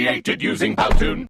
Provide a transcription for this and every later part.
created using Powtoon.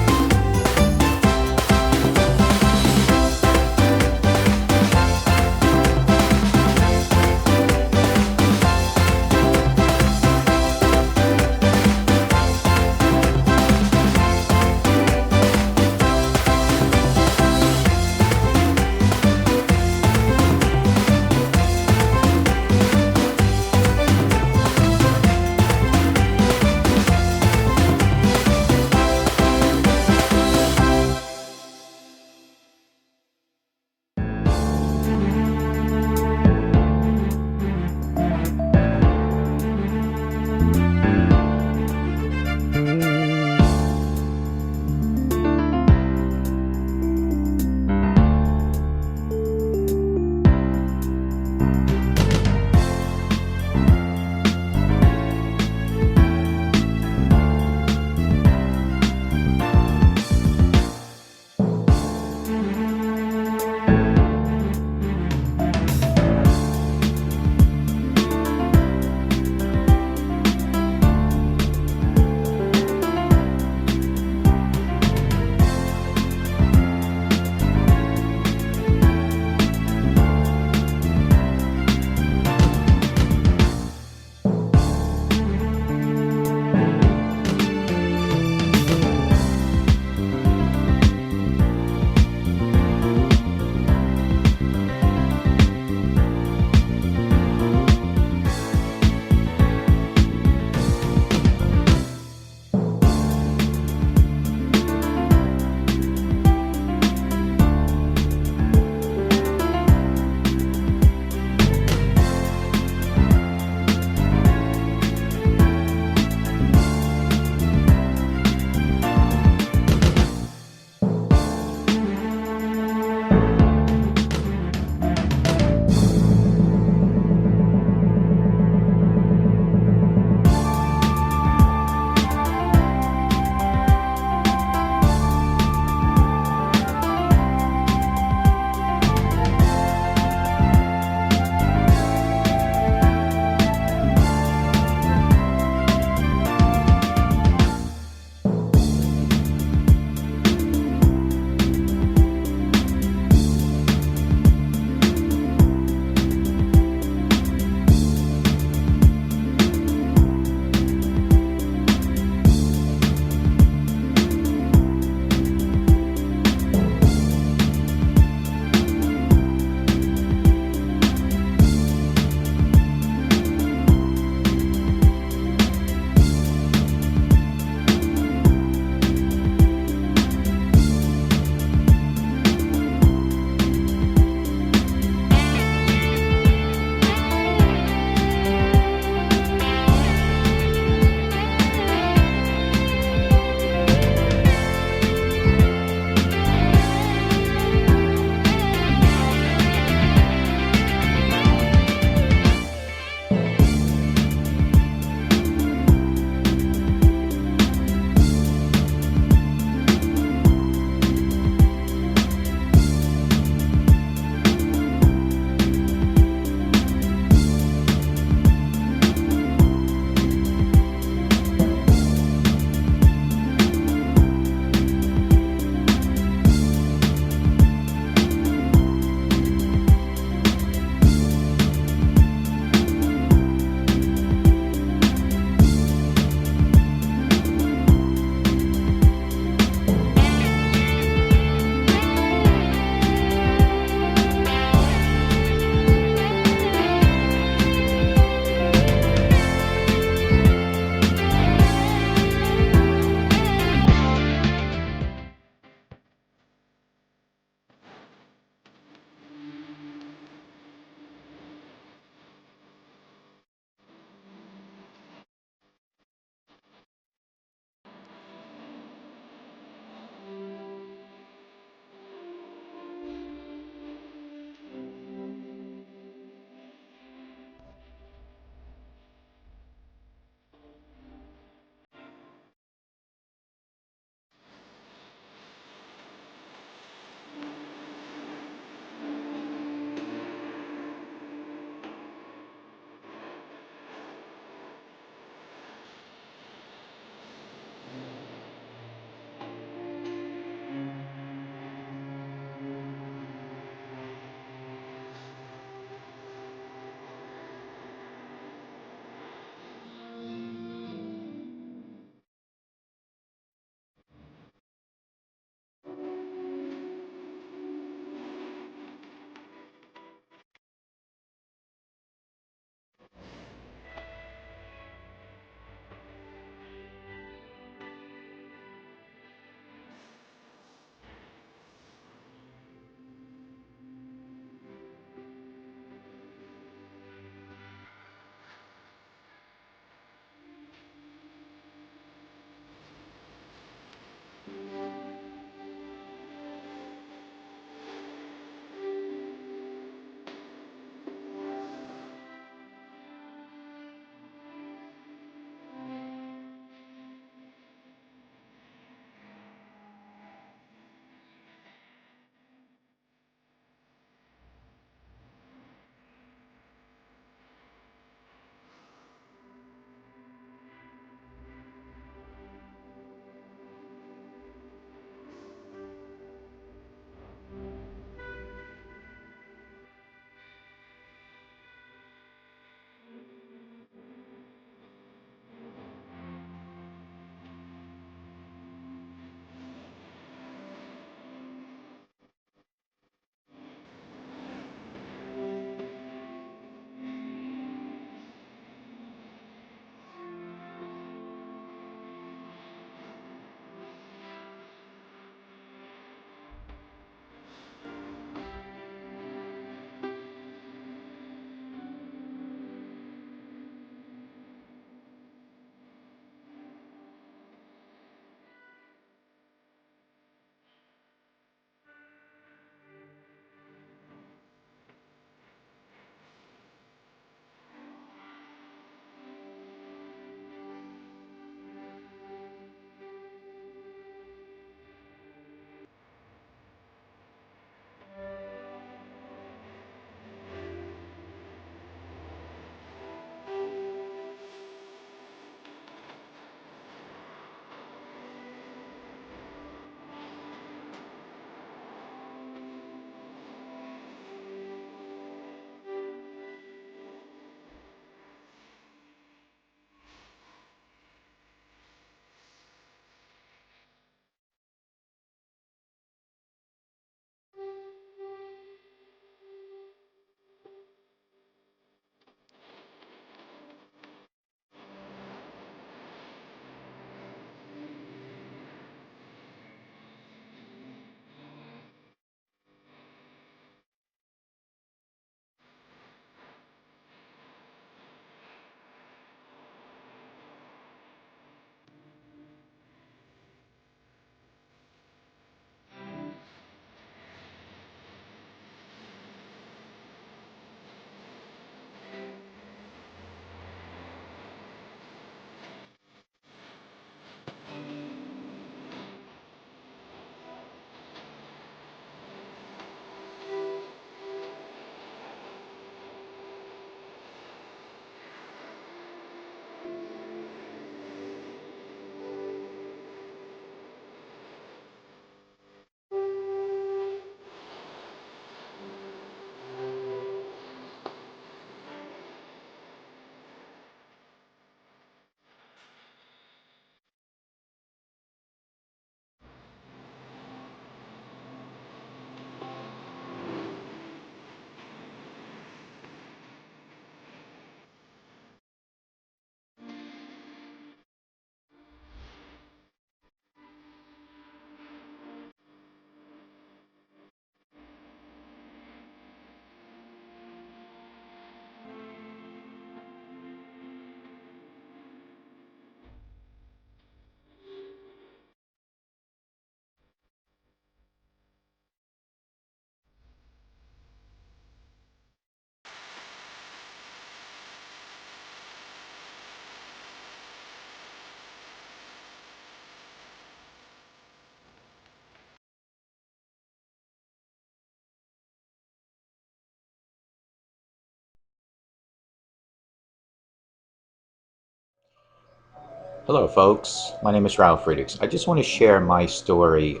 Hello folks, my name is Ralf Friedrichs. I just want to share my story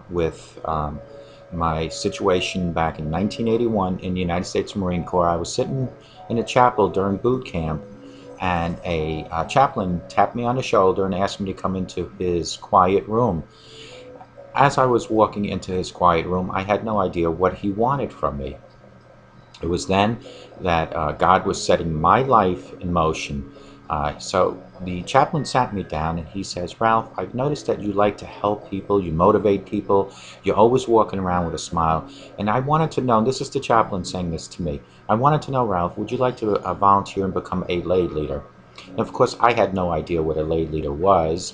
with my situation back in 1981 in the United States Marine Corps. I was sitting in a chapel during boot camp, and a chaplain tapped me on the shoulder and asked me to come into his quiet room. As I was walking into his quiet room, I had no idea what he wanted from me. It was then that God was setting my life in motion. So the chaplain sat me down and he says, Ralph, I've noticed that you like to help people, you motivate people, you're always walking around with a smile. And I wanted to know, and this is the chaplain saying this to me, I wanted to know, Ralph, would you like to volunteer and become a lay leader? And of course, I had no idea what a lay leader was.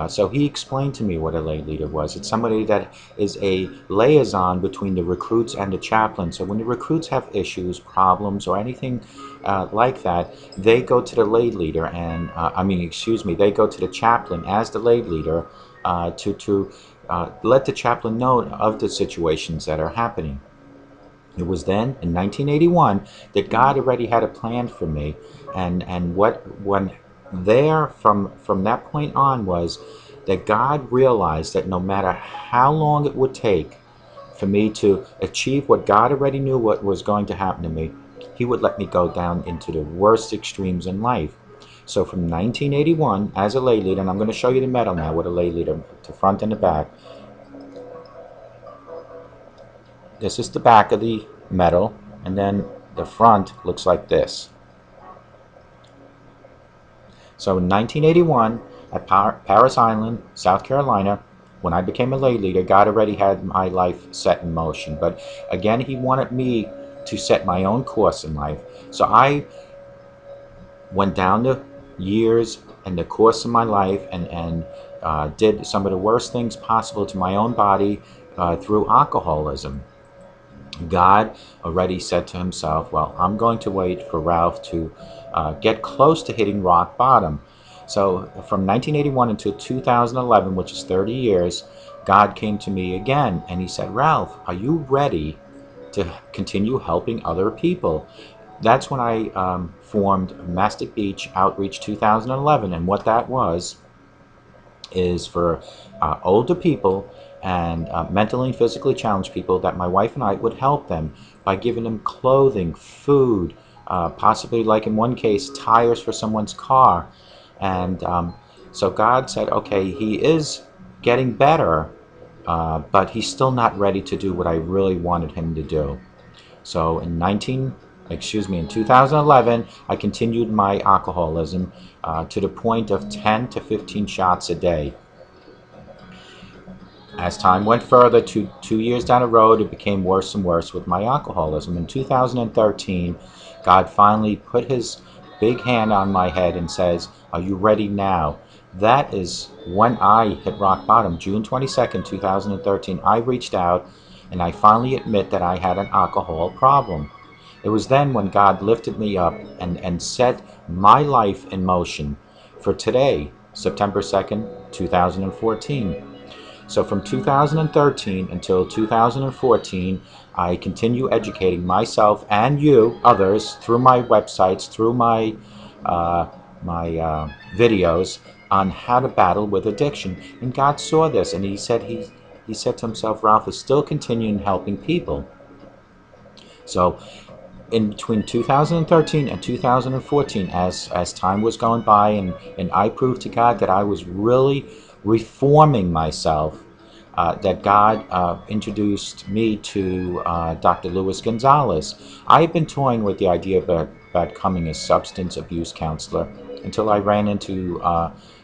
So he explained to me what a lay leader was. It's somebody that is a liaison between the recruits and the chaplain. So when the recruits have issues, problems, or anything like that, they go to the lay leader, and they go to the chaplain as the lay leader to let the chaplain know of the situations that are happening. It was then in 1981 that God already had a plan for me, and what when there from that point on was that God realized that no matter how long it would take for me to achieve what God already knew what was going to happen to me, He would let me go down into the worst extremes in life. So from 1981 as a lay leader, and I'm going to show you the medal now with a lay leader, the front and the back. This is the back of the medal, and then the front looks like this. So in 1981, at Paris Island, South Carolina, when I became a lay leader, God already had my life set in motion. But again, He wanted me to set my own course in life. So I went down the years and the course of my life, and did some of the worst things possible to my own body through alcoholism. God already said to Himself, well, I'm going to wait for Ralph to get close to hitting rock bottom. So from 1981 until 2011, which is 30 years, God came to me again and He said, Ralph, are you ready to continue helping other people? That's when I formed Mastic Beach Outreach 2011, and what that was is for older people and mentally and physically challenged people, that my wife and I would help them by giving them clothing, food, possibly, like in one case, tires for someone's car. And so God said, okay, he is getting better, but he's still not ready to do what I really wanted him to do. So in 2011, I continued my alcoholism to the point of 10 to 15 shots a day. As time went further, two years down the road, it became worse and worse with my alcoholism. In 2013, God finally put His big hand on my head and says, are you ready now? That is when I hit rock bottom. June 22nd, 2013, I reached out and I finally admit that I had an alcohol problem. It was then when God lifted me up and set my life in motion for today, September 2nd, 2014. So from 2013 until 2014, I continue educating myself and you, others, through my websites, through my videos on how to battle with addiction. And God saw this, and He said to Himself, Ralph is still continuing helping people. So in between 2013 and 2014, as time was going by, and I proved to God that I was really reforming myself, that God introduced me to Dr. Luis Gonzalez. I had been toying with the idea about becoming a substance abuse counselor until I ran into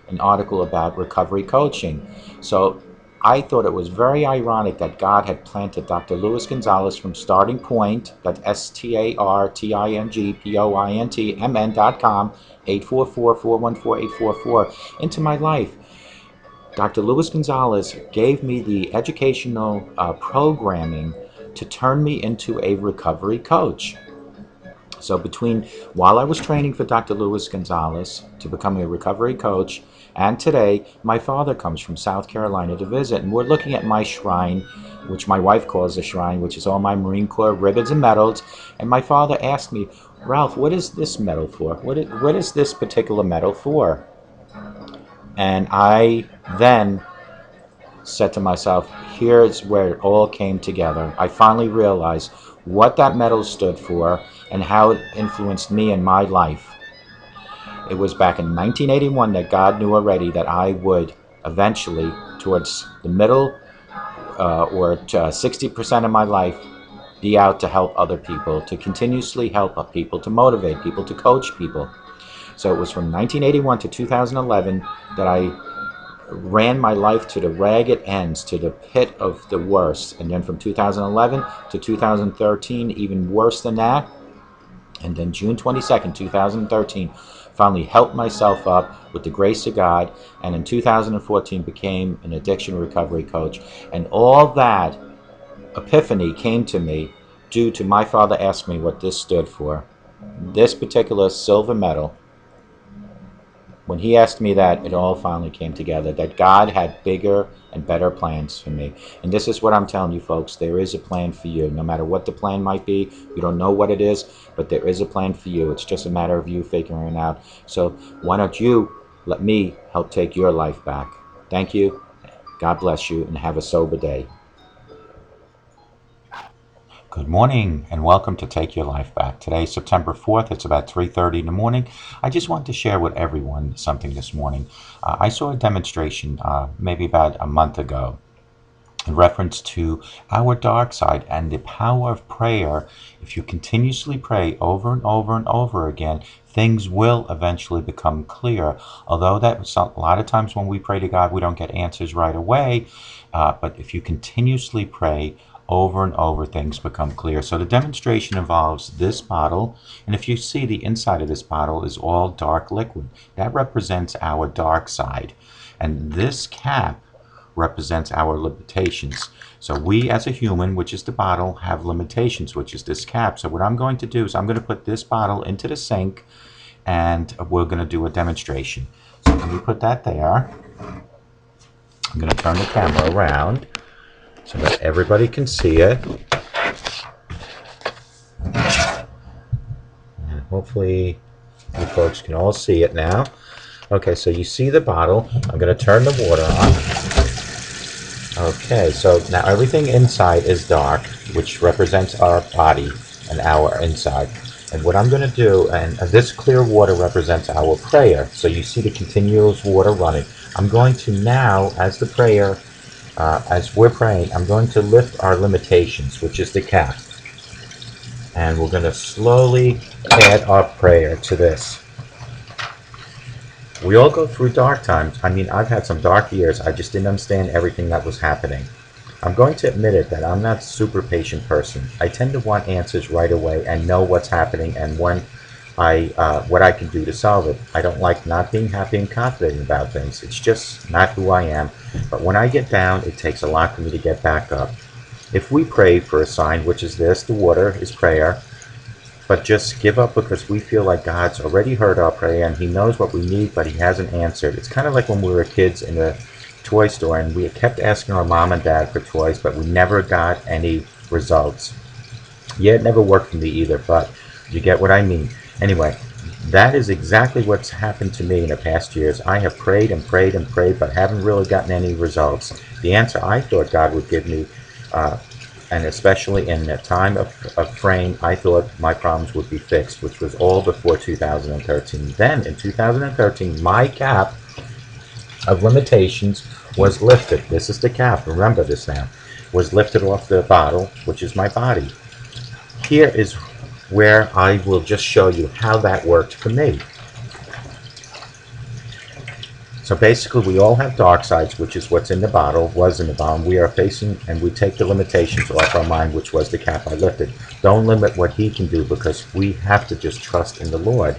an article about recovery coaching. So I thought it was very ironic that God had planted Dr. Luis Gonzalez from Starting Point, that's StartingPointMN.com, 844-414-844, into my life. Dr. Luis Gonzalez gave me the educational programming to turn me into a recovery coach. So while I was training for Dr. Luis Gonzalez to become a recovery coach, and today, my father comes from South Carolina to visit, and we're looking at my shrine, which my wife calls a shrine, which is all my Marine Corps ribbons and medals. And my father asked me, Ralph, what is this medal for? What is this particular medal for? And I then said to myself, here's where it all came together. I finally realized what that medal stood for and how it influenced me in my life. It was back in 1981 that God knew already that I would eventually, towards the middle or 60% of my life, be out to help other people, to continuously help people, to motivate people, to coach people. So it was from 1981 to 2011 that I ran my life to the ragged ends, to the pit of the worst. And then from 2011 to 2013, even worse than that. And then June 22nd, 2013, finally helped myself up with the grace of God. And in 2014, became an addiction recovery coach. And all that epiphany came to me due to my father asking me what this stood for. This particular silver medal, when he asked me that, it all finally came together, that God had bigger and better plans for me. And this is what I'm telling you, folks. There is a plan for you. No matter what the plan might be, you don't know what it is, but there is a plan for you. It's just a matter of you figuring it out. So why don't you let me help take your life back? Thank you. God bless you, and have a sober day. Good morning and welcome to Take Your Life Back. Today is September 4th. It's about 3:30 in the morning. I just want to share with everyone something this morning. I saw a demonstration maybe about a month ago in reference to our dark side and the power of prayer. If you continuously pray over and over and over again, things will eventually become clear. Although a lot of times when we pray to God, we don't get answers right away. But if you continuously pray over and over, things become clear. So the demonstration involves this bottle, and if you see, the inside of this bottle is all dark liquid. That represents our dark side. And this cap represents our limitations. So we as a human, which is the bottle, have limitations, which is this cap. So what I'm going to do is I'm going to put this bottle into the sink, and we're going to do a demonstration. So let me put that there. I'm going to turn the camera around so that everybody can see it. And hopefully you folks can all see it now. Okay, so you see the bottle. I'm going to turn the water on. Okay, so now everything inside is dark, which represents our body and our inside. And what I'm going to do, and this clear water represents our prayer. So you see the continuous water running. I'm going to now, as the prayer, as we're praying, I'm going to lift our limitations, which is the cap. And we're going to slowly add our prayer to this. We all go through dark times. I mean, I've had some dark years. I just didn't understand everything that was happening. I'm going to admit it that I'm not a super patient person. I tend to want answers right away and know what's happening and what I can do to solve it. I don't like not being happy and confident about things. It's just not who I am. But when I get down, it takes a lot for me to get back up. If we pray for a sign, which is this, the water is prayer, but just give up because we feel like God's already heard our prayer and He knows what we need, but He hasn't answered. It's kind of like when we were kids in a toy store and we kept asking our mom and dad for toys, but we never got any results. Yeah, it never worked for me either, but you get what I mean. Anyway, that is exactly what's happened to me in the past years. I have prayed and prayed and prayed, but haven't really gotten any results. The answer I thought God would give me, and especially in the time of praying, I thought my problems would be fixed, which was all before 2013. Then in 2013, my cap of limitations was lifted. This is the cap, remember this now, was lifted off the bottle, which is my body. Here is where I will just show you how that worked for me. So basically we all have dark sides, which is what's in the bottle, was in the bottle. We are facing, and we take the limitations off our mind, which was the cap I lifted. Don't limit what He can do, because we have to just trust in the Lord.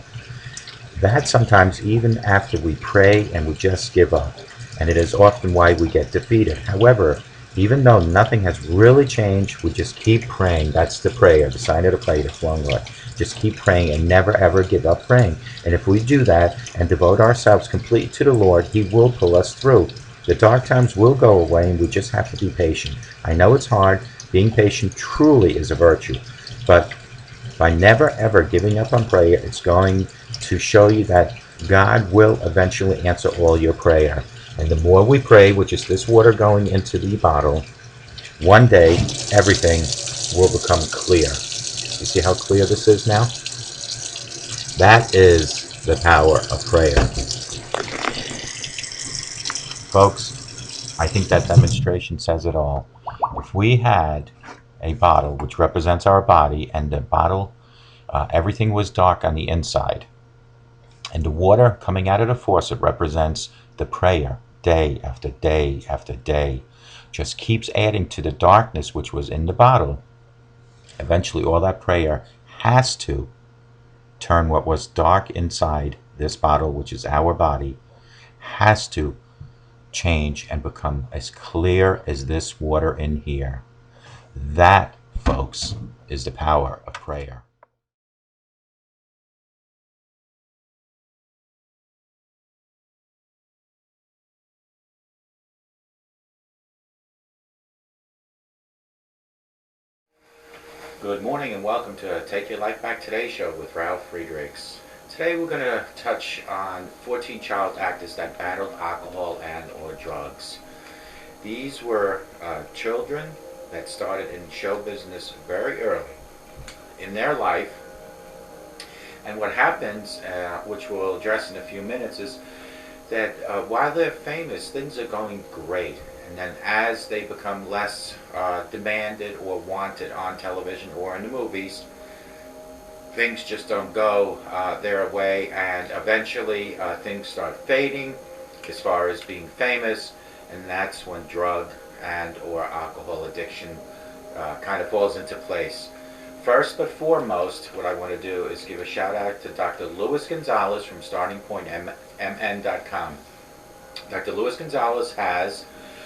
That sometimes even after we pray and we just give up, and it is often why we get defeated. However, even though nothing has really changed, we just keep praying. That's the prayer, the sign of the prayer, the flowing Lord. Just keep praying and never ever give up praying. And if we do that and devote ourselves completely to the Lord, He will pull us through. The dark times will go away, and we just have to be patient. I know it's hard. Being patient truly is a virtue. But by never ever giving up on prayer, it's going to show you that God will eventually answer all your prayer. And the more we pray, which is this water going into the bottle, one day everything will become clear. You see how clear this is now? That is the power of prayer. Folks, I think that demonstration says it all. If we had a bottle which represents our body, and the bottle, everything was dark on the inside, and the water coming out of the faucet represents the prayer, day after day after day, just keeps adding to the darkness which was in the bottle. Eventually, all that prayer has to turn what was dark inside this bottle, which is our body, has to change and become as clear as this water in here. That, folks, is the power of prayer. Good morning and welcome to Take Your Life Back Today show with Ralf Friedrichs. Today we're going to touch on 14 child actors that battled alcohol and or drugs. These were children that started in show business very early in their life. And what happens, which we'll address in a few minutes, is that while they're famous, things are going great. And then as they become less demanded or wanted on television or in the movies, things just don't go their way, and eventually things start fading as far as being famous, and that's when drug and or alcohol addiction kind of falls into place. First but foremost, what I want to do is give a shout out to Dr. Luis Gonzalez from StartingPointMN.com. Dr. Luis Gonzalez has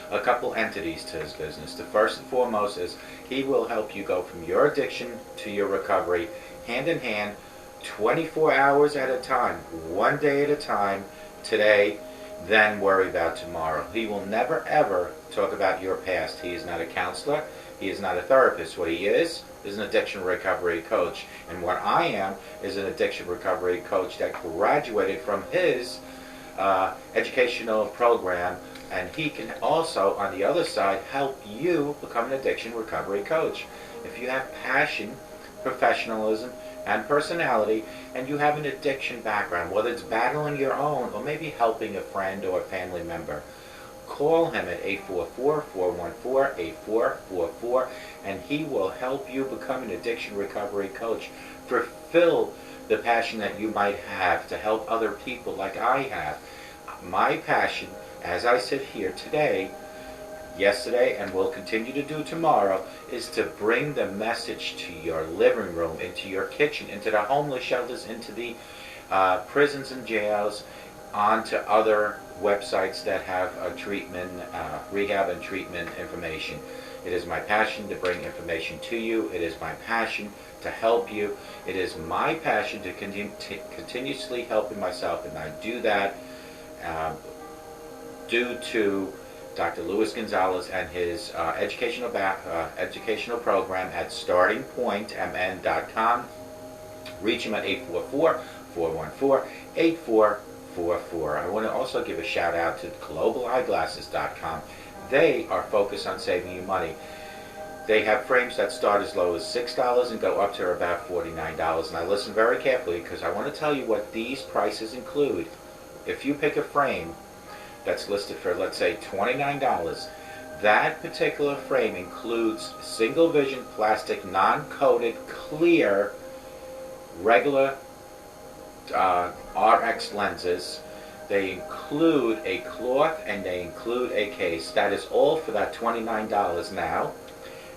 a couple entities to his business. The first and foremost is he will help you go from your addiction to your recovery, hand in hand, 24 hours at a time, one day at a time, today, then worry about tomorrow. He will never ever talk about your past. He is not a counselor. He is not a therapist. What he is an addiction recovery coach. And what I am is an addiction recovery coach that graduated from his educational program, and he can also, on the other side, help you become an addiction recovery coach. If you have passion, professionalism, and personality, and you have an addiction background, whether it's battling your own or maybe helping a friend or a family member, call him at 844-414-8444, and he will help you become an addiction recovery coach. Fulfill the passion that you might have to help other people like I have. My passion, as I sit here today, yesterday, and will continue to do tomorrow, is to bring the message to your living room, into your kitchen, into the homeless shelters, into the prisons and jails, onto other websites that have treatment, rehab and treatment information. It is my passion to bring information to you. It is my passion to help you. It is my passion to continuously helping myself, and I do that due to Dr. Luis Gonzalez and his educational program at StartingPointMN.com. Reach him at 844-414-8444. I want to also give a shout out to GlobalEyeglasses.com. They are focused on saving you money. They have frames that start as low as $6 and go up to about $49. And I listen very carefully because I want to tell you what these prices include. If you pick a frame that's listed for, let's say, $29, that particular frame includes single vision plastic, non-coated, clear, regular RX lenses. They include a cloth and they include a case. That is all for that $29. Now,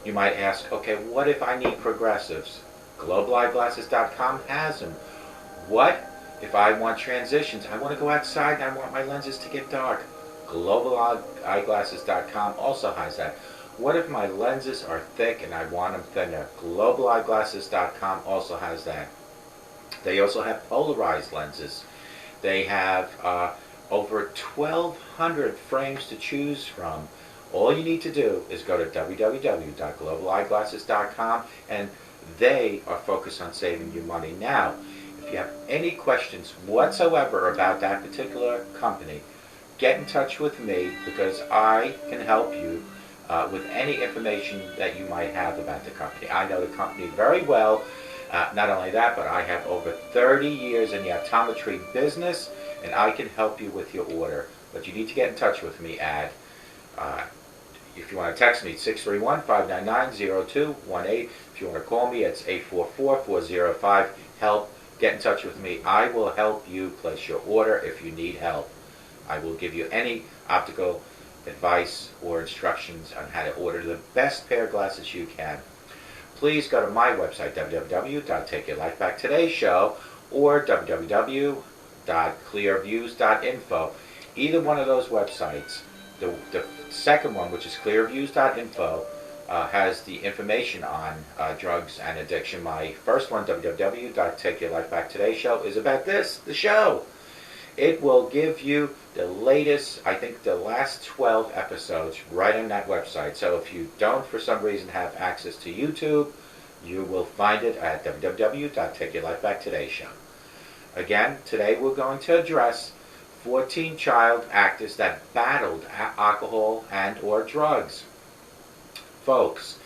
you might ask, okay, what if I need progressives? GlobalEyeglasses.com has them. What if I want transitions? I want to go outside and I want my lenses to get dark. GlobalEyeglasses.com also has that. What if my lenses are thick and I want them thinner? GlobalEyeglasses.com also has that. They also have polarized lenses. They have over 1,200 frames to choose from. All you need to do is go to www.globaleyeglasses.com, and they are focused on saving you money. Now, if you have any questions whatsoever about that particular company, get in touch with me, because I can help you with any information that you might have about the company. I know the company very well. Not only that, but I have over 30 years in the optometry business, and I can help you with your order. But you need to get in touch with me at, if you want to text me, 631-599-0218. If you want to call me, it's 844-405-HELP. Get in touch with me. I will help you place your order if you need help. I will give you any optical advice or instructions on how to order the best pair of glasses you can. Please go to my website, www.takeyourlifebacktodaysshow, or www.clearviews.info. Either one of those websites. The second one, which is clearviews.info, has the information on drugs and addiction. My first one, www.takeyourlifebacktodaysshow, is about this, the show. It will give you the latest, I think the last 12 episodes right on that website. So if you don't for some reason have access to YouTube, you will find it at www.takeyourlifebacktodaysshow. Again, today we're going to address 14 child actors that battled alcohol and or drugs. Folks,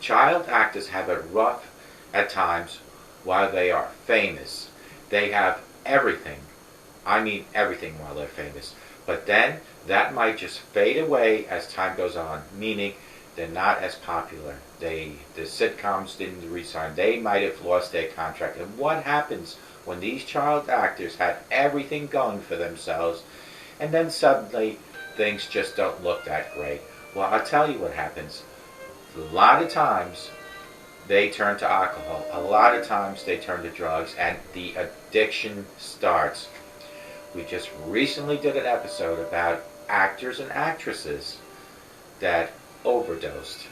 child actors have it rough at times while they are famous. They have everything. I mean everything while they're famous. But then that might just fade away as time goes on, meaning they're not as popular. The sitcoms didn't re-sign. They might have lost their contract. And what happens when these child actors had everything going for themselves, and then suddenly things just don't look that great? Well, I'll tell you what happens. A lot of times they turn to alcohol. A lot of times they turn to drugs, and the addiction starts. We just recently did an episode about actors and actresses that overdosed.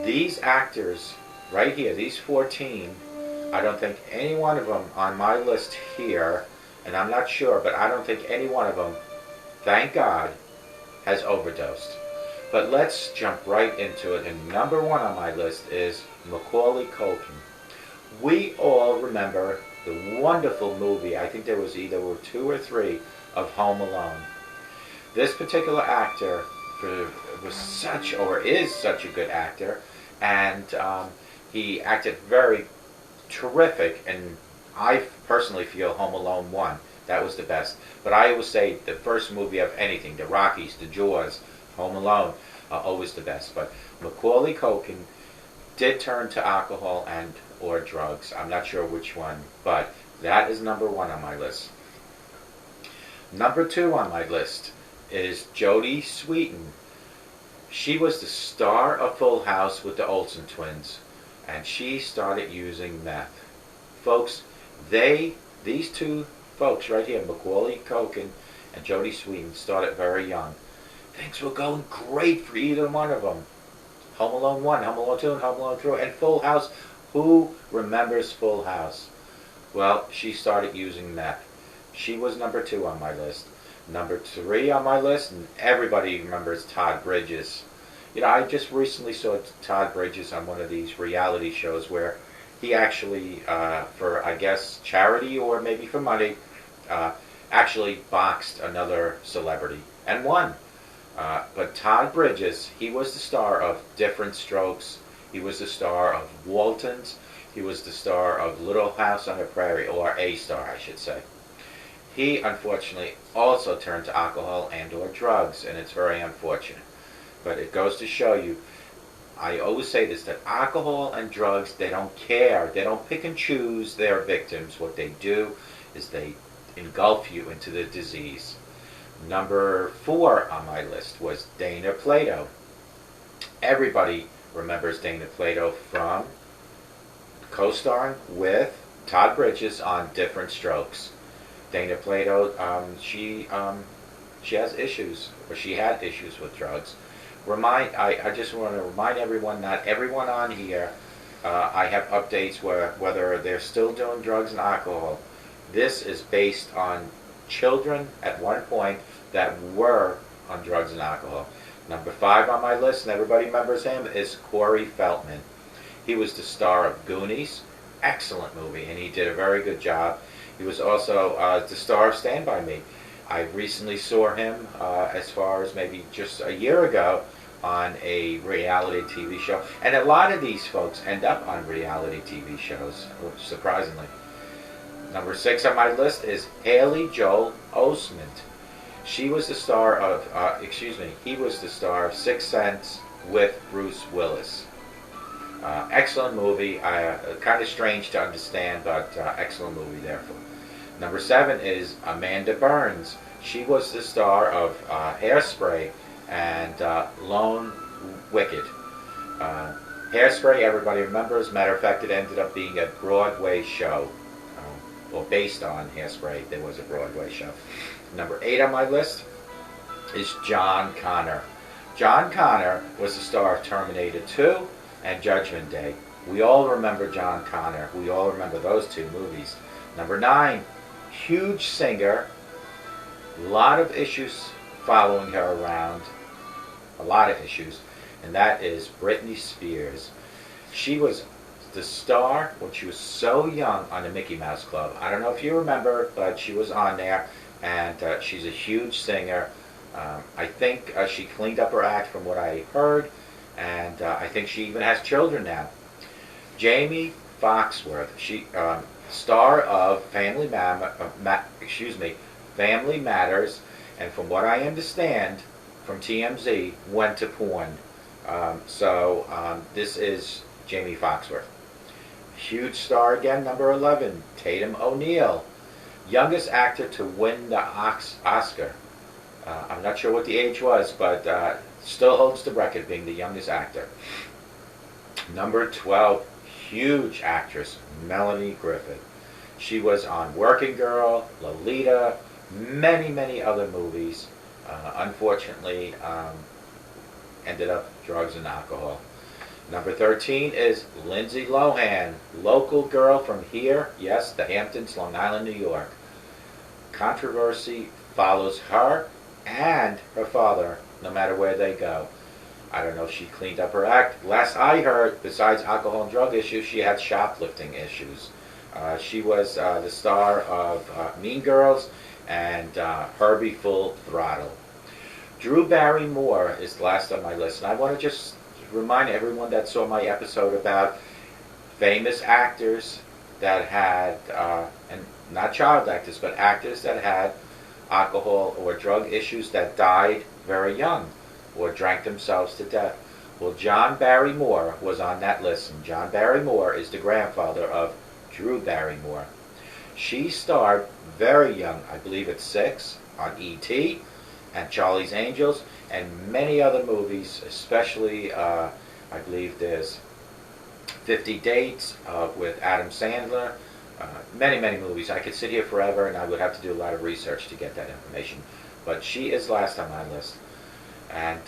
These actors right here, these 14, I don't think any one of them on my list here, and I'm not sure, but I don't think any one of them, thank God, has overdosed. But let's jump right into it. And number one on my list is Macaulay Culkin. We all remember the wonderful movie, I think there was either 2 or 3, of Home Alone. This particular actor was such, or is such a good actor, and he acted very terrific, and I personally feel Home Alone 1, that was the best. But I always say the first movie of anything, the Rockies, the Jaws, Home Alone, always the best. But Macaulay Culkin did turn to alcohol and or drugs. I'm not sure which one, but that is number one on my list. Number 2 on my list is Jodie Sweetin. She was the star of Full House with the Olsen twins, and she started using meth. Folks, these two folks right here, Macaulay Culkin and Jodie Sweetin, started very young. Things were going great for either one of them. Home Alone 1, Home Alone 2, and Home Alone 3, and Full House. Who remembers Full House? Well, she started using meth. She was number 2 on my list. Number 3 on my list, and everybody remembers Todd Bridges. You know, I just recently saw Todd Bridges on one of these reality shows where he actually, for I guess charity or maybe for money, actually boxed another celebrity and won. But Todd Bridges, he was the star of Different Strokes. He was the star of Waltons. He was the star of Little House on the Prairie, or a star, I should say. He, unfortunately, also turned to alcohol and or drugs, and it's very unfortunate. But it goes to show you, I always say this, that alcohol and drugs, they don't care. They don't pick and choose their victims. What they do is they engulf you into the disease. Number 4 on my list was Dana Plato. Everybody remembers Dana Plato from co-starring with Todd Bridges on Different Strokes. Dana Plato, she has issues, or she had issues with drugs. I just want to remind everyone, not everyone on here, I have updates whether they're still doing drugs and alcohol. This is based on children at one point that were on drugs and alcohol. Number 5 on my list, and everybody remembers him, is Corey Feldman. He was the star of Goonies, excellent movie, and he did a very good job. He was also the star of Stand By Me. I recently saw him as far as maybe just a year ago on a reality TV show. And a lot of these folks end up on reality TV shows, surprisingly. Number 6 on my list is Haley Joel Osment. She was the star of, he was the star of Sixth Sense with Bruce Willis. Excellent movie. Kind of strange to understand, but excellent movie therefore. Number 7 is Amanda Burns. She was the star of Hairspray and Lone Wicked. Hairspray, everybody remembers. Matter of fact, it ended up being a Broadway show. Or based on Hairspray, there was a Broadway show. Number 8 on my list is John Connor. John Connor was the star of Terminator 2 and Judgment Day. We all remember John Connor. We all remember those two movies. Number 9, huge singer. A lot of issues following her around. A lot of issues. And that is Britney Spears. She was the star when she was so young on the Mickey Mouse Club. I don't know if you remember, but she was on there, and she's a huge singer. I think she cleaned up her act from what I heard, and I think she even has children now. Jamie Foxworth, she star of Family Matters, and from what I understand from TMZ, went to porn. This is Jamie Foxworth. Huge star again, number 11, Tatum O'Neal. Youngest actor to win the Oscar. I'm not sure what the age was, but still holds the record being the youngest actor. Number 12, huge actress, Melanie Griffith. She was on Working Girl, Lolita, many other movies. Unfortunately, ended up drugs and alcohol. Number 13 is Lindsay Lohan, local girl from here, yes, the Hamptons, Long Island, New York. Controversy follows her and her father, no matter where they go. I don't know if she cleaned up her act. Last I heard, besides alcohol and drug issues, she had shoplifting issues. She was the star of Mean Girls and Herbie Full Throttle. Drew Barrymore is the last on my list, and I want to just remind everyone that saw my episode about famous actors that had, and not child actors, but actors that had alcohol or drug issues that died very young or drank themselves to death. Well, John Barrymore was on that list, and John Barrymore is the grandfather of Drew Barrymore. She starred very young, I believe at 6, on E.T. and Charlie's Angels, and many other movies, especially, I believe there's 50 Dates with Adam Sandler. Many movies. I could sit here forever, and I would have to do a lot of research to get that information. But she is last on my list. And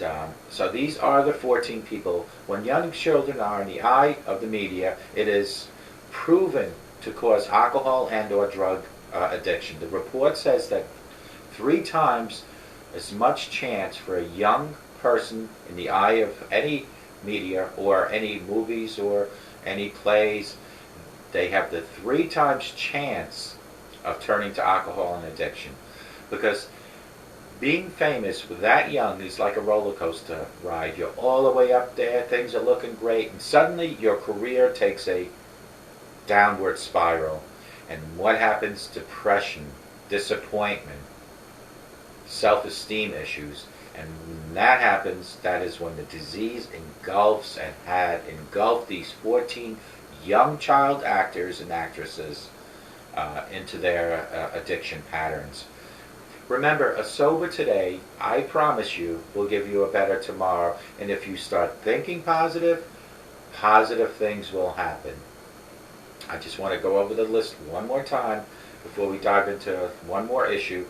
so these are the 14 people. When young children are in the eye of the media, it is proven to cause alcohol and or drug addiction. The report says that 3 times as much chance for a young person in the eye of any media or any movies or any plays, they have the 3 times chance of turning to alcohol and addiction. Because being famous that young is like a roller coaster ride. You're all the way up there, things are looking great, and suddenly your career takes a downward spiral. And what happens? Depression, disappointment, self-esteem issues. And when that happens, that is when the disease engulfs and had engulfed these 14 young child actors and actresses into their addiction patterns. Remember, a sober today, I promise you, will give you a better tomorrow. And if you start thinking positive, positive things will happen. I just want to go over the list one more time before we dive into one more issue.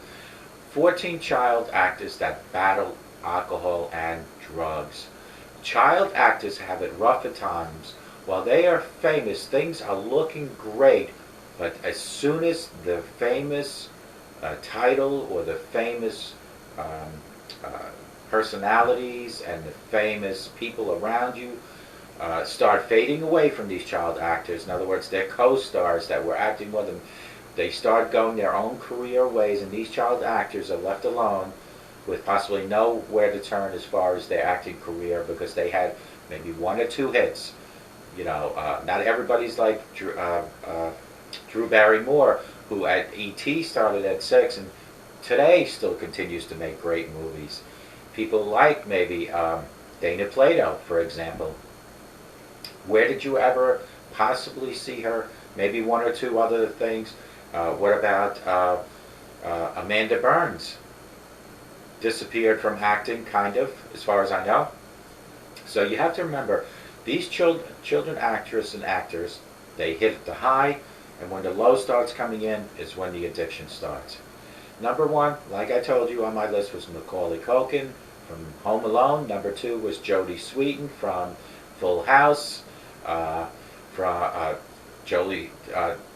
14 child actors that battle alcohol and drugs. Child actors have it rough at times. While they are famous, things are looking great, but as soon as the famous title or the famous personalities and the famous people around you start fading away from these child actors. In other words, their co-stars that were acting with them, they start going their own career ways, and these child actors are left alone with possibly nowhere to turn as far as their acting career, because they had maybe one or two hits. You know, not everybody's like Drew Barrymore, who at E.T. started at 6 and today still continues to make great movies. People like maybe Dana Plato, for example. Where did you ever possibly see her? Maybe one or two other things. What about Amanda Burns? Disappeared from acting, kind of, as far as I know. So you have to remember, these children actresses and actors, they hit the high, and when the low starts coming in is when the addiction starts. Number one, like I told you on my list, was Macaulay Culkin from Home Alone. Number 2 was Jodie Sweetin from Full House. Jodie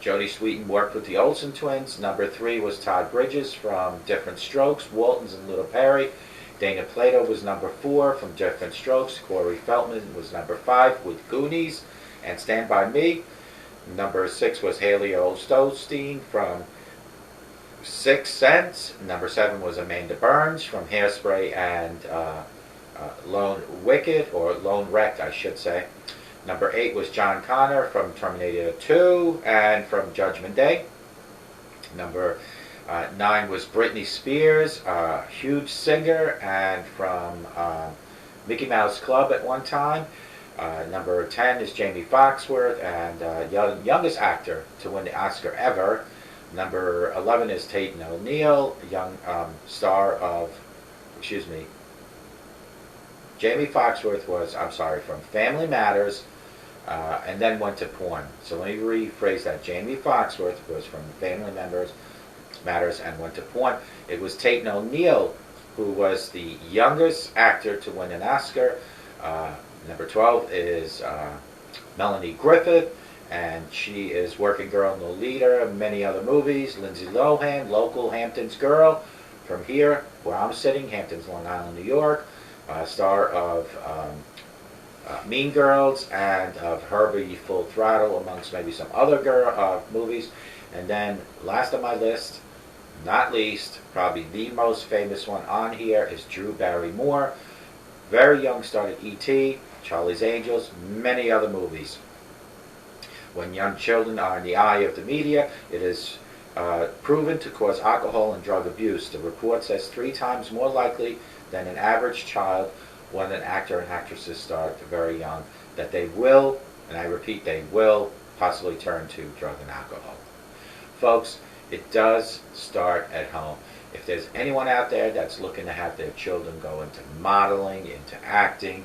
Sweetin worked with the Olsen twins. Number 3 was Todd Bridges from Different Strokes, Waltons and Little Perry. Dana Plato was number 4 from Different Strokes. Corey Feldman was number 5 with Goonies and Stand By Me. Number 6 was Haley Olszewski from Sixth Sense. Number 7 was Amanda Burns from Hairspray and Lone Wicked, or Lone Wrecked, I should say. Number 8 was John Connor from Terminator 2 and from Judgment Day. Number 9 was Britney Spears, a huge singer, and from Mickey Mouse Club at one time. Number 10 is Jamie Foxworth, and youngest actor to win the Oscar ever. Number 11 is Tate O'Neill, young star of, Jamie Foxworth was, from Family Matters, and then went to porn. So let me rephrase that. Jamie Foxworth was from Family Matters and went to porn. It was Tate O'Neill who was the youngest actor to win an Oscar. Number 12 is Melanie Griffith, and she is Working Girl and Lolita and many other movies. Lindsay Lohan, local Hamptons girl from here, where I'm sitting, Hamptons, Long Island, New York. Star of Mean Girls and of Herbie Full Throttle, amongst maybe some other movies. And then last on my list, not least, probably the most famous one on here, is Drew Barrymore. Very young, started E.T., Charlie's Angels, many other movies. When young children are in the eye of the media, it is proven to cause alcohol and drug abuse. The report says 3 times more likely than an average child when an actor and actresses start very young, that they will, and I repeat, they will possibly turn to drug and alcohol. Folks, it does start at home. If there's anyone out there that's looking to have their children go into modeling, into acting,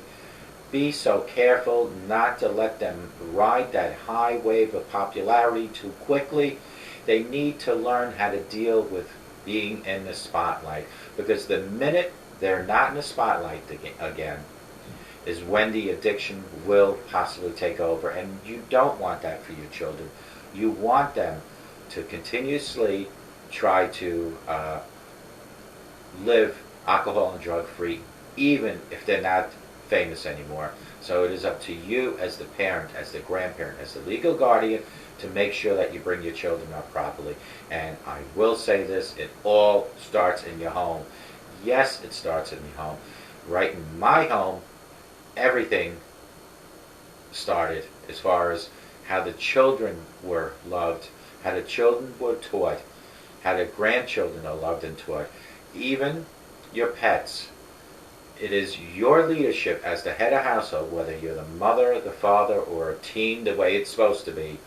be so careful not to let them ride that high wave of popularity too quickly. They need to learn how to deal with being in the spotlight, because the minute they're not in the spotlight again is when the addiction will possibly take over, and you don't want that for your children. You want them to continuously try to live alcohol and drug free, even if they're not famous anymore. So it is up to you as the parent, as the grandparent, as the legal guardian, to make sure that you bring your children up properly. And I will say this, it all starts in your home. Yes, it starts in your home. Right in my home, everything started as far as how the children were loved, how the children were taught, how the grandchildren are loved and taught, even your pets. It is your leadership as the head of household, whether you're the mother, the father, or a team the way it's supposed to be.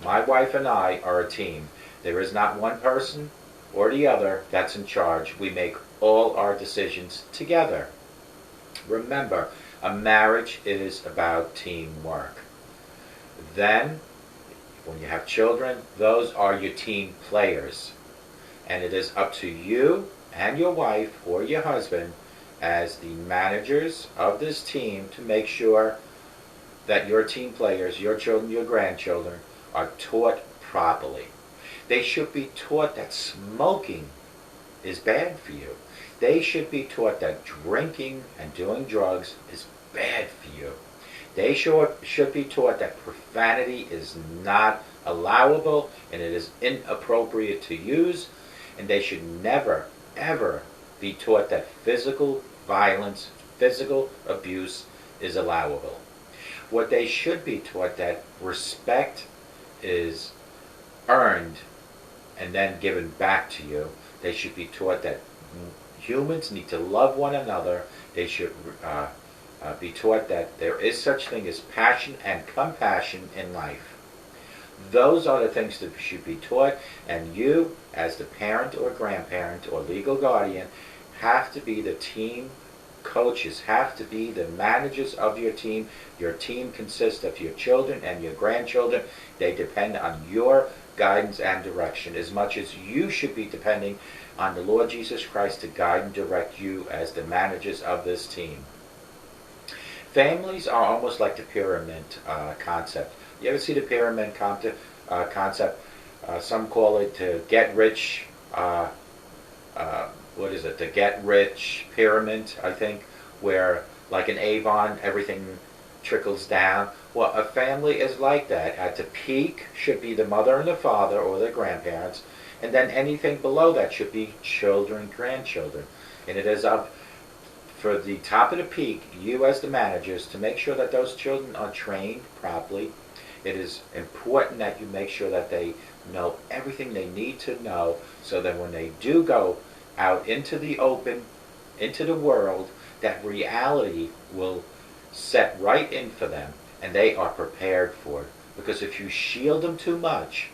My wife and I are a team. There is not one person or the other that's in charge. We make all our decisions together. Remember, a marriage is about teamwork. Then, when you have children, those are your team players. And it is up to you and your wife or your husband as the managers of this team to make sure that your team players, your children, your grandchildren, are taught properly. They should be taught that smoking is bad for you. They should be taught that drinking and doing drugs is bad for you. They should be taught that profanity is not allowable and it is inappropriate to use, and they should never, ever be taught that physical violence, physical abuse is allowable. What they should be taught that respect is earned and then given back to you. They should be taught that humans need to love one another. They should be taught that there is such thing as passion and compassion in life. Those are the things that should be taught, and you, as the parent or grandparent or legal guardian, have to be the team coaches, have to be the managers of your team. Your team consists of your children and your grandchildren. They depend on your guidance and direction as much as you should be depending on the Lord Jesus Christ to guide and direct you as the managers of this team. Families are almost like the pyramid concept. You ever see the pyramid concept? Some call it to get rich. What is it? The get rich pyramid, I think, where like an Avon, everything trickles down. Well, a family is like that. At the peak should be the mother and the father or the grandparents, and then anything below that should be children, grandchildren. And it is up for the top of the peak, you as the managers, to make sure that those children are trained properly. It is important that you make sure that they know everything they need to know, so that when they do go out into the open, into the world, that reality will set right in for them, and they are prepared for it. Because if you shield them too much,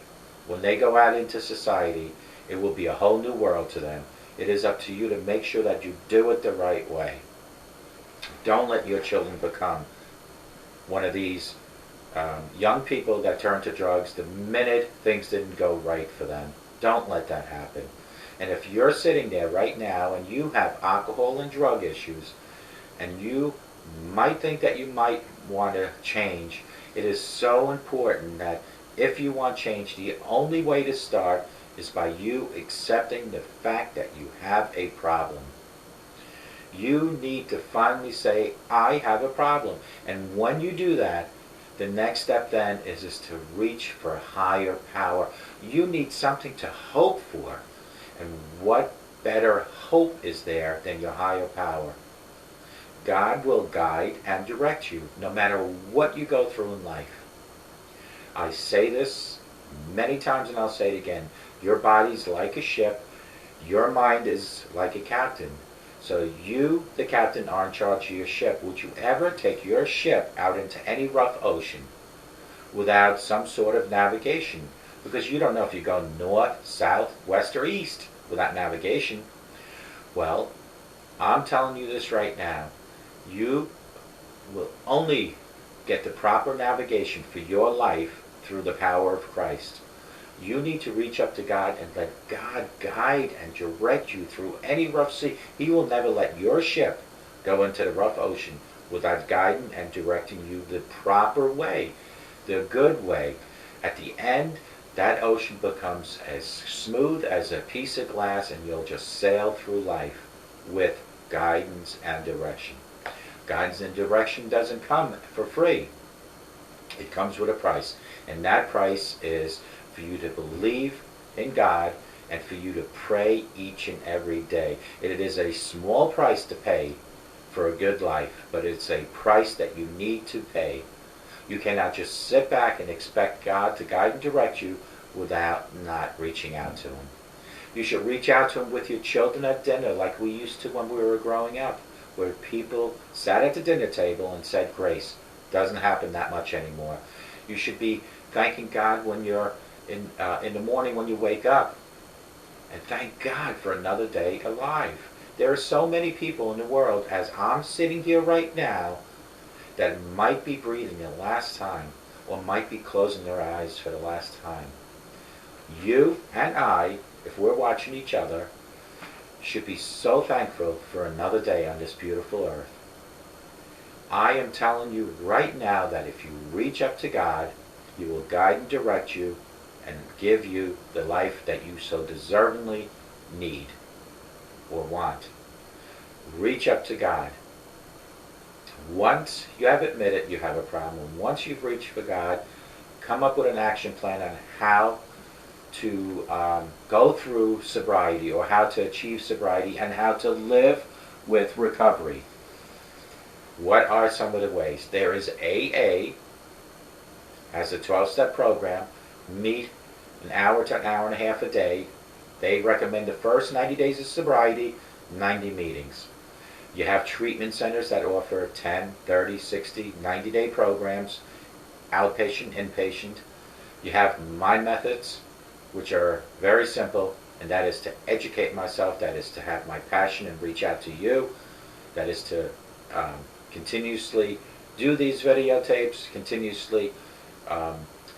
when they go out into society, it will be a whole new world to them. It is up to you to make sure that you do it the right way. Don't let your children become one of these young people that turn to drugs the minute things didn't go right for them. Don't let that happen. And if you're sitting there right now and you have alcohol and drug issues, and you might think that you might want to change, it is so important that if you want change, the only way to start is by you accepting the fact that you have a problem. You need to finally say, I have a problem. And when you do that, the next step then is to reach for higher power. You need something to hope for. And what better hope is there than your higher power? God will guide and direct you no matter what you go through in life. I say this many times and I'll say it again. Your body's like a ship. Your mind is like a captain. So you, the captain, are in charge of your ship. Would you ever take your ship out into any rough ocean without some sort of navigation? Because you don't know if you're going north, south, west, or east without navigation. Well, I'm telling you this right now. You will only get the proper navigation for your life through the power of Christ. You need to reach up to God and let God guide and direct you through any rough sea. He will never let your ship go into the rough ocean without guiding and directing you the proper way, the good way. At the end, that ocean becomes as smooth as a piece of glass, and you'll just sail through life with guidance and direction. Guidance and direction doesn't come for free. It comes with a price, and that price is for you to believe in God and for you to pray each and every day. It is a small price to pay for a good life, but it's a price that you need to pay. You cannot just sit back and expect God to guide and direct you without not reaching out to Him. You should reach out to Him with your children at dinner like we used to when we were growing up, where people sat at the dinner table and said grace. Doesn't happen that much anymore. You should be thanking God when you're in the morning when you wake up, and thank God for another day alive. There are so many people in the world, as I'm sitting here right now, that might be breathing the last time, or might be closing their eyes for the last time. You and I, if we're watching each other, should be so thankful for another day on this beautiful earth. I am telling you right now that if you reach up to God, He will guide and direct you and give you the life that you so deservingly need or want. Reach up to God. Once you have admitted you have a problem, once you've reached for God, come up with an action plan on how to go through sobriety, or how to achieve sobriety, and how to live with recovery. What are some of the ways? There is AA, has a 12-step program, meet an hour to an hour and a half a day. They recommend the first 90 days of sobriety, 90 meetings. You have treatment centers that offer 10, 30, 60, 90-day programs, outpatient, inpatient. You have my methods, which are very simple, and that is to educate myself, that is to have my passion and reach out to you, that is to continuously do these videotapes, continuously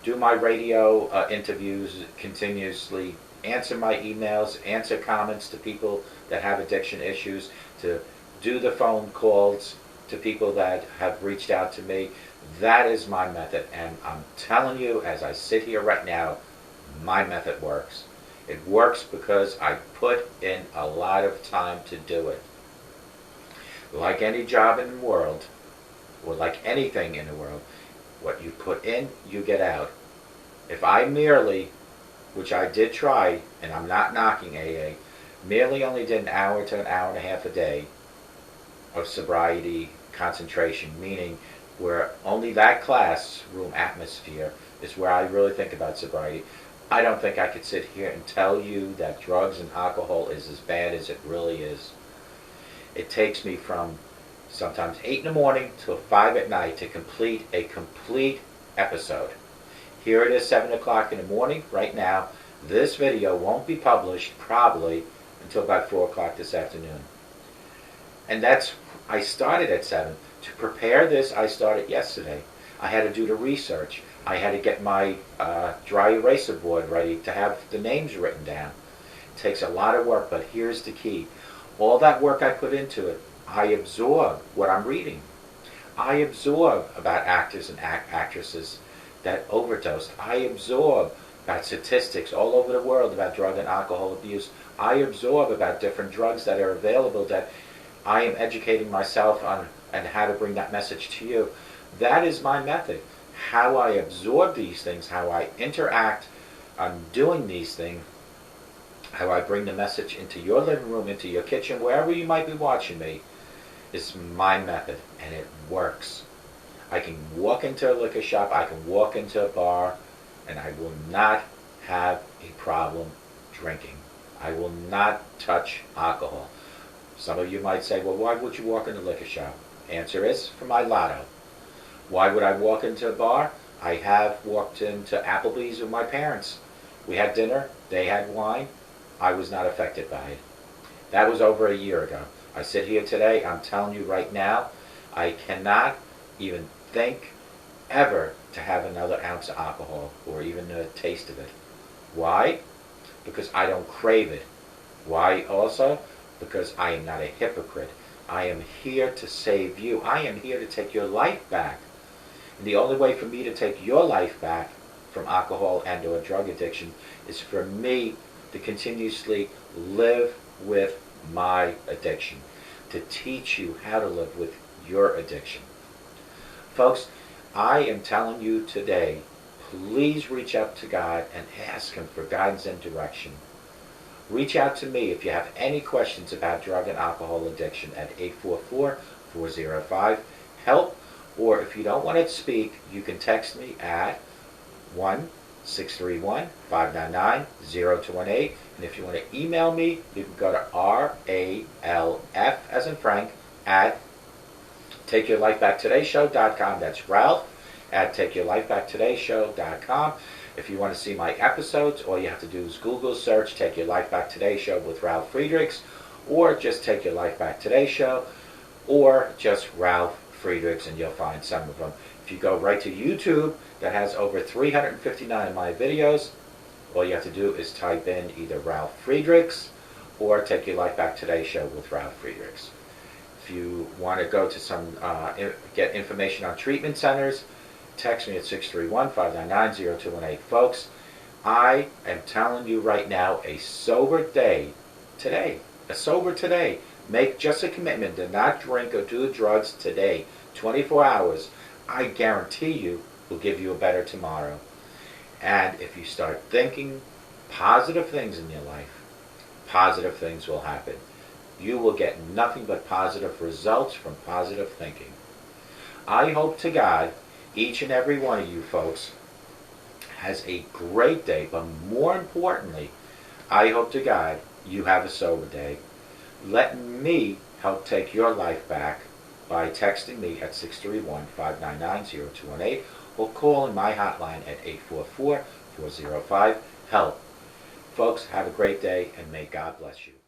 do my radio interviews, continuously answer my emails, answer comments to people that have addiction issues, to do the phone calls to people that have reached out to me. That is my method, and I'm telling you, as I sit here right now, my method works. It works because I put in a lot of time to do it. Like any job in the world, or like anything in the world, what you put in, you get out. If I merely, which I did try, and I'm not knocking AA, merely only did an hour to an hour and a half a day of sobriety concentration, meaning where only that classroom atmosphere is where I really think about sobriety, I don't think I could sit here and tell you that drugs and alcohol is as bad as it really is. It takes me from sometimes 8 in the morning till 5 at night to complete a complete episode. Here it is 7 o'clock in the morning right now. This video won't be published probably until about 4 o'clock this afternoon. And I started at 7. To prepare this, I started yesterday. I had to do the research. I had to get my dry eraser board ready to have the names written down. It takes a lot of work, but here's the key. All that work I put into it, I absorb what I'm reading. I absorb about actors and actresses that overdosed. I absorb about statistics all over the world about drug and alcohol abuse. I absorb about different drugs that are available that I am educating myself on, and how to bring that message to you. That is my method. How I absorb these things, how I interact on doing these things, how I bring the message into your living room, into your kitchen, wherever you might be watching me, is my method, and it works. I can walk into a liquor shop, I can walk into a bar, and I will not have a problem drinking. I will not touch alcohol. Some of you might say, well, why would you walk in a liquor shop? Answer is, for my lotto. Why would I walk into a bar? I have walked into Applebee's with my parents. We had dinner, they had wine, I was not affected by it. That was over a year ago. I sit here today, I'm telling you right now, I cannot even think ever to have another ounce of alcohol, or even a taste of it. Why? Because I don't crave it. Why also? Because I am not a hypocrite. I am here to save you. I am here to take your life back. And the only way for me to take your life back from alcohol and or drug addiction is for me to continuously live with my addiction, to teach you how to live with your addiction. Folks, I am telling you today, please reach out to God and ask Him for guidance and direction. Reach out to me if you have any questions about drug and alcohol addiction at 844-405-HELP, or if you don't want to speak, you can text me at 1-631-599-0218, and if you want to email me, you can go to RALF, as in Frank, at TakeYourLifeBackTodayShow.com. That's Ralph at TakeYourLifeBackTodayShow.com. If you want to see my episodes, all you have to do is Google search Take Your Life Back Today Show with Ralf Friedrichs, or just Take Your Life Back Today Show, or just Ralf Friedrichs, and you'll find some of them. If you go right to YouTube, that has over 359 of my videos, all you have to do is type in either Ralf Friedrichs or Take Your Life Back Today Show with Ralf Friedrichs. If you want to go to some, get information on treatment centers, text me at 631-599-0218. Folks, I am telling you right now, a sober day today, a sober today Make just a commitment to not drink or do drugs today, 24 hours. I guarantee you will give you a better tomorrow. And if you start thinking positive things in your life, positive things will happen. You will get nothing but positive results from positive thinking. I hope to God each and every one of you folks has a great day, but more importantly, I hope to God you have a sober day. Let me help take your life back by texting me at 631-599-0218 or calling my hotline at 844-405-HELP. Folks, have a great day and may God bless you.